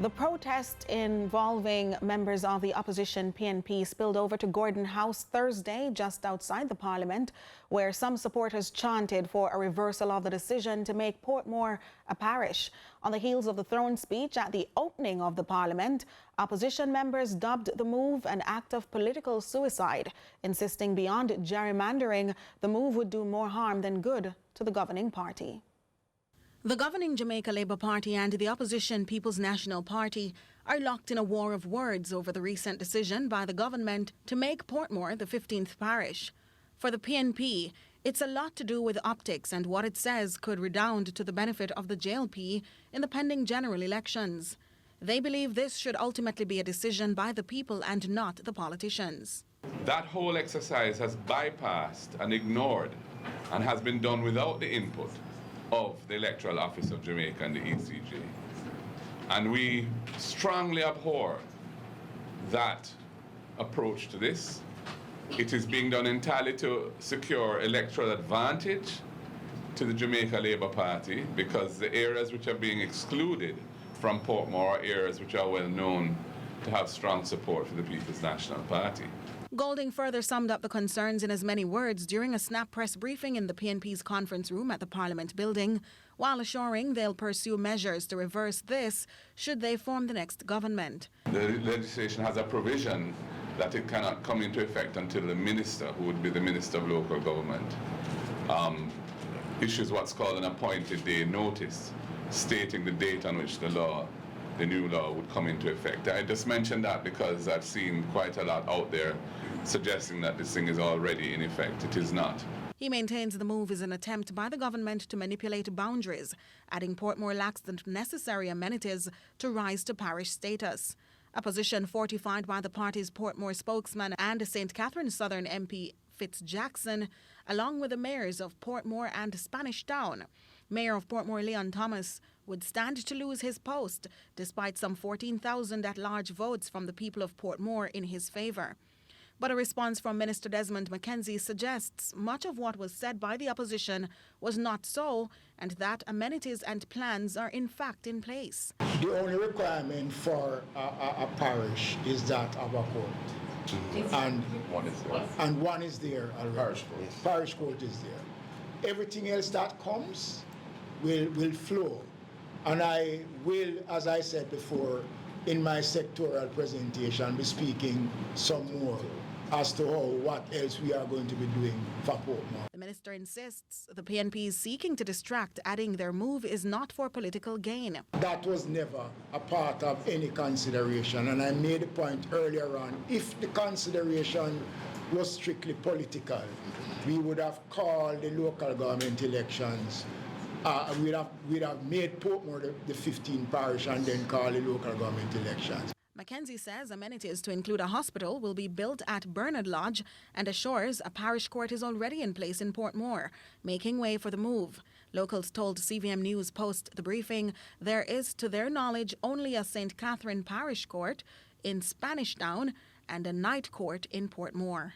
The protest involving members of the opposition PNP spilled over to Gordon House Thursday, just outside the Parliament, where some supporters chanted for a reversal of the decision to make Portmore a parish. On the heels of the throne speech at the opening of the Parliament, opposition members dubbed the move an act of political suicide, insisting beyond gerrymandering, the move would do more harm than good to the governing party. The governing Jamaica Labour Party and the opposition People's National Party are locked in a war of words over the recent decision by the government to make Portmore the 15th parish. For the PNP, it's a lot to do with optics and what it says could redound to the benefit of the JLP in the pending general elections. They believe this should ultimately be a decision by the people and not the politicians. That whole exercise has bypassed and ignored and has been done without the input of the Electoral Office of Jamaica and the ECJ. And we strongly abhor that approach to this. It is being done entirely to secure electoral advantage to the Jamaica Labour Party, because the areas which are being excluded from Portmore are areas which are well known to have strong support for the People's National Party. Golding further summed up the concerns in as many words during a snap press briefing in the PNP's conference room at the Parliament building, while assuring they'll pursue measures to reverse this should they form the next government. The legislation has a provision that it cannot come into effect until the minister, who would be the Minister of Local Government, issues what's called an appointed day notice, stating the date on which the new law would come into effect. I just mentioned that because I've seen quite a lot out there suggesting that this thing is already in effect. It is not. He maintains the move is an attempt by the government to manipulate boundaries, adding Portmore lacks the necessary amenities to rise to parish status. A position fortified by the party's Portmore spokesman and St. Catherine Southern MP Fitz-Jackson, along with the mayors of Portmore and Spanish Town. Mayor of Portmore Leon Thomas would stand to lose his post, despite some 14,000 at-large votes from the people of Portmore in his favour. But a response from Minister Desmond McKenzie suggests much of what was said by the opposition was not so, and that amenities and plans are in fact in place. The only requirement for a parish is that of a court. And one is there. Parish court is there. Everything else that comes will flow. And I will, as I said before, in my sectoral presentation, be speaking some more as to what else we are going to be doing for Portmore. The minister insists the PNP is seeking to distract, adding their move is not for political gain. That was never a part of any consideration, and I made a point earlier on, if the consideration was strictly political, we would have called the local government elections. We'd have made Portmore the 15th parish and then call the local government elections. McKenzie says amenities to include a hospital will be built at Bernard Lodge and assures a parish court is already in place in Portmore, making way for the move. Locals told CVM News post the briefing there is, to their knowledge, only a St. Catherine Parish Court in Spanish Town and a night court in Portmore.